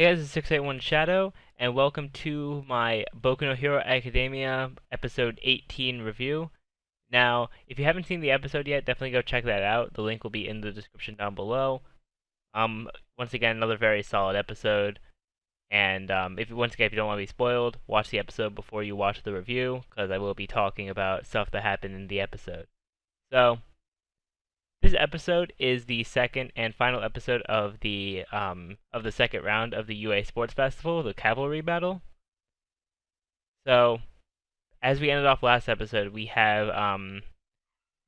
Hey guys, it's 681 Shadow, and welcome to my Boku no Hero Academia episode 18 review. Now, if you haven't seen the episode yet, definitely go check that out. The link will be in the description down below. Once again, another very solid episode. And once again, if you don't want to be spoiled, watch the episode before you watch the review, because I will be talking about stuff that happened in the episode. So, this episode is the second and final episode of the second round of the UA Sports Festival, the Cavalry Battle. So, as we ended off last episode, we have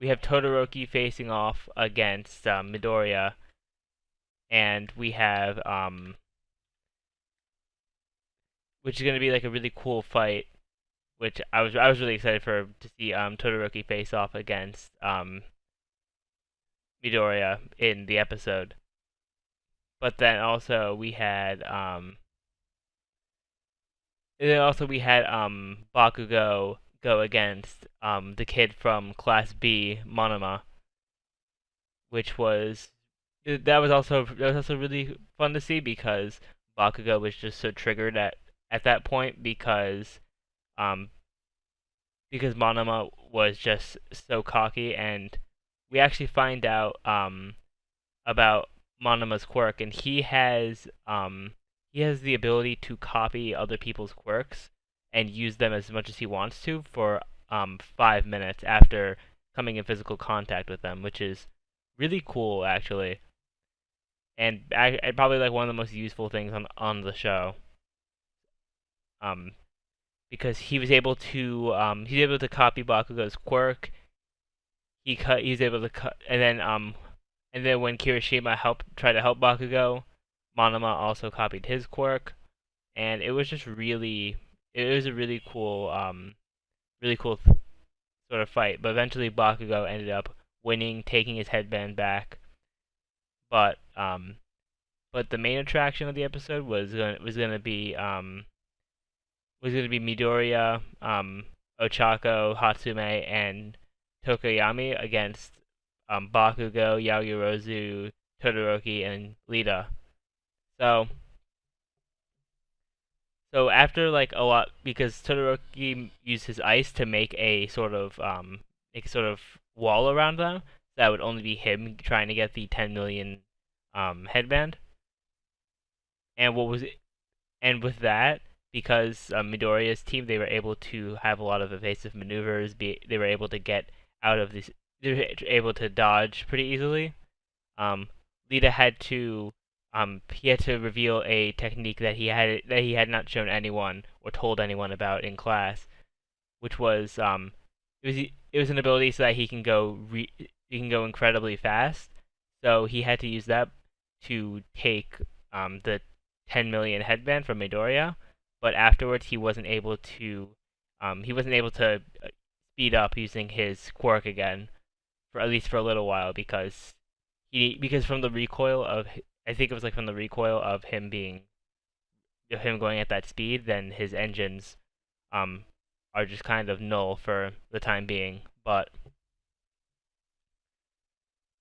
Todoroki facing off against Midoriya, and we have which is going to be like a really cool fight. Which I was really excited to see Todoroki face off against Midoriya in the episode. But then also we had Bakugo go against the kid from Class B, Monoma, which was that was also really fun to see because Bakugo was just so triggered at that point um because Monoma was just so cocky, and we actually find out about Monoma's quirk, and he has the ability to copy other people's quirks and use them as much as he wants to for 5 minutes after coming in physical contact with them, which is really cool actually, and probably like one of the most useful things on the show. Um, because he's able to copy Bakugo's quirk. He's able to cut, and then when Kirishima tried to help Bakugo, Monoma also copied his quirk, and it was a really cool sort of fight. But eventually Bakugo ended up winning, taking his headband back. But but the main attraction of the episode was gonna be Midoriya, Ochako, Hatsume, and Tokoyami against Bakugo, Yaoyorozu, Todoroki, and Lita. So so after like a lot, because Todoroki used his ice to make a sort of wall around them, that would only be him trying to get the 10 million headband. And what was it? And with that, because Midoriya's team, they were able to have a lot of evasive maneuvers. They were able to get out of this. They were able to dodge pretty easily. Um, Lita he had to reveal a technique that he had not shown anyone or told anyone about in class, which was it was an ability so that he can go incredibly fast. So he had to use that to take the 10 million headband from Midoriya, but afterwards he wasn't able to speed up using his quirk again for at least for a little while because from the recoil of I think it was like from the recoil of him going at that speed, then his engines um are just kind of null for the time being. But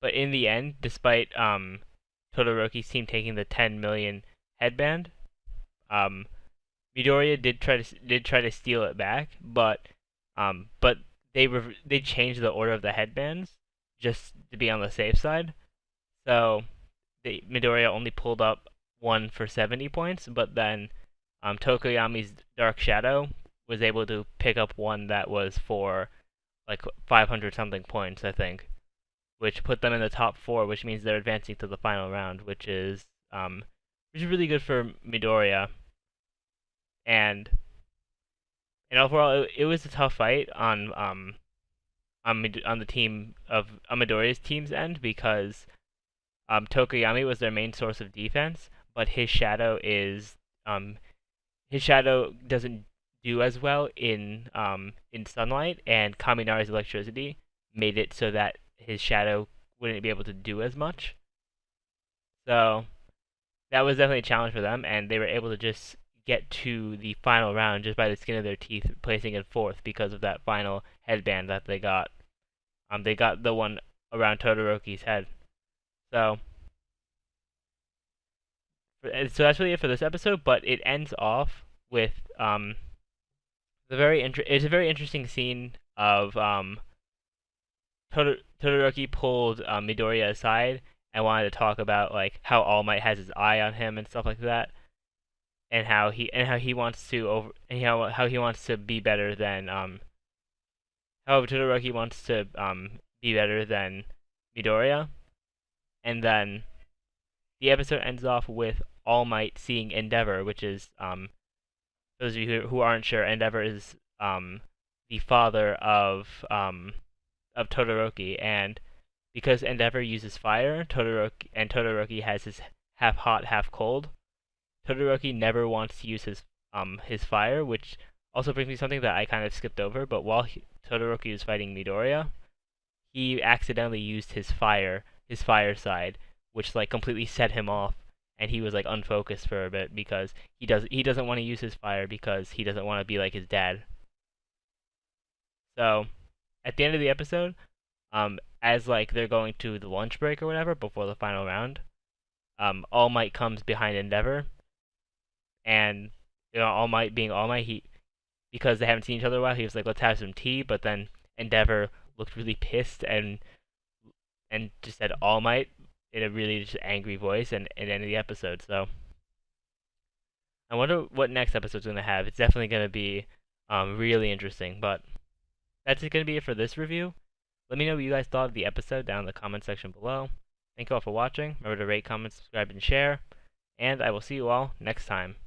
in the end, despite Todoroki's team taking the 10 million headband, um Midoriya did try to steal it back, but they changed the order of the headbands just to be on the safe side. So Midoriya only pulled up one for 70 points, but then Tokoyami's Dark Shadow was able to pick up one that was for like 500 something points, I think, which put them in the top four, which means they're advancing to the final round, which is really good for Midoriya. And and overall, it was a tough fight on the team of Midoriya's team's end because Tokoyami was their main source of defense, but his shadow doesn't do as well in sunlight, and Kaminari's electricity made it so that his shadow wouldn't be able to do as much. So that was definitely a challenge for them, and they were able to just get to the final round just by the skin of their teeth, placing in fourth because of that final headband that they got. They got the one around Todoroki's head. So So that's really it for this episode. But it ends off with it's a very interesting scene of Todoroki pulled Midoriya aside and wanted to talk about like how All Might has his eye on him and stuff like that, and how he wants to how he wants to be better than how Todoroki wants to be better than Midoriya, and then the episode ends off with All Might seeing Endeavor, which is those of you who aren't sure, Endeavor is the father of Todoroki, and because Endeavor uses fire, Todoroki has his half hot, half cold. Todoroki never wants to use his fire, which also brings me something that I kind of skipped over. But while Todoroki was fighting Midoriya, he accidentally used his fire side, which like completely set him off, and he was like unfocused for a bit because he doesn't want to use his fire because he doesn't want to be like his dad. So at the end of the episode, as like they're going to the lunch break or whatever before the final round, All Might comes behind Endeavor, and All Might being All Might, he because they haven't seen each other in a while, he was like, "Let's have some tea." But then Endeavor looked really pissed and just said All Might in a really just angry voice, and ended the episode. So I wonder what next episode's gonna have. It's definitely gonna be really interesting. But that's gonna be it for this review. Let me know what you guys thought of the episode down in the comment section below. Thank you all for watching. Remember to rate, comment, subscribe, and share. And I will see you all next time.